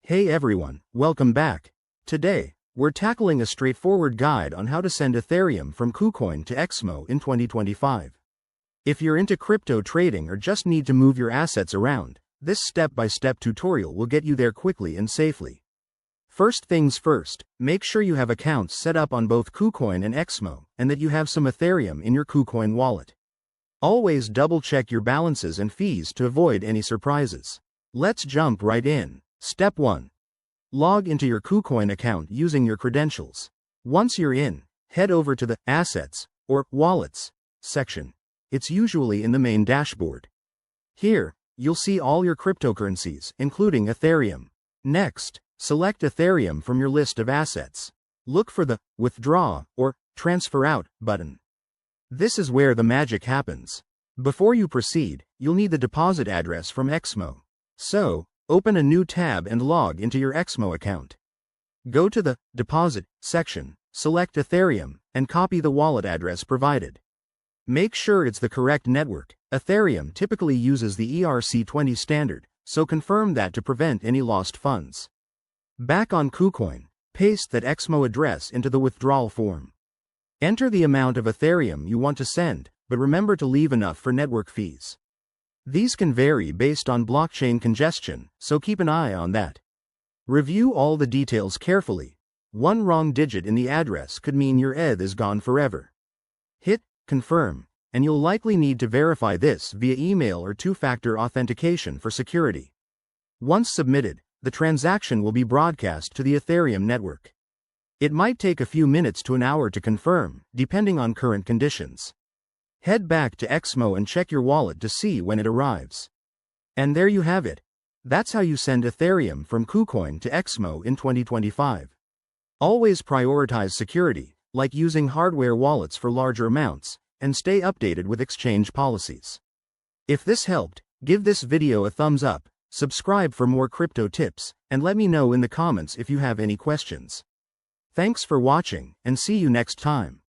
Hey everyone, welcome back. Today, we're tackling a straightforward guide on how to send Ethereum from KuCoin to XMO in 2025. If you're into crypto trading or just need to move your assets around, this step-by-step tutorial will get you there quickly and safely. First things first, make sure you have accounts set up on both KuCoin and XMO, and that you have some Ethereum in your KuCoin wallet. Always double-check your balances and fees to avoid any surprises. Let's jump right in. Step 1. Log into your KuCoin account using your credentials. Once you're in, head over to the Assets, or Wallets, section. It's usually in the main dashboard. Here, you'll see all your cryptocurrencies, including Ethereum. Next, select Ethereum from your list of assets. Look for the Withdraw or Transfer Out button. This is where the magic happens. Before you proceed, you'll need the deposit address from XMO. So, open a new tab and log into your XMO account. Go to the Deposit section, select Ethereum, and copy the wallet address provided. Make sure it's the correct network. Ethereum typically uses the ERC20 standard, so confirm that to prevent any lost funds. Back on KuCoin, paste that XMO address into the withdrawal form. Enter the amount of Ethereum you want to send, but remember to leave enough for network fees. These can vary based on blockchain congestion, so keep an eye on that. Review all the details carefully. One wrong digit in the address could mean your ETH is gone forever. Hit Confirm, and you'll likely need to verify this via email or two-factor authentication for security. Once submitted, the transaction will be broadcast to the Ethereum network. It might take a few minutes to an hour to confirm, depending on current conditions. Head back to XMO and check your wallet to see when it arrives. And there you have it. That's how you send Ethereum from KuCoin to XMO in 2025. Always prioritize security, like using hardware wallets for larger amounts, and stay updated with exchange policies. If this helped, give this video a thumbs up, subscribe for more crypto tips, and let me know in the comments if you have any questions. Thanks for watching, and see you next time.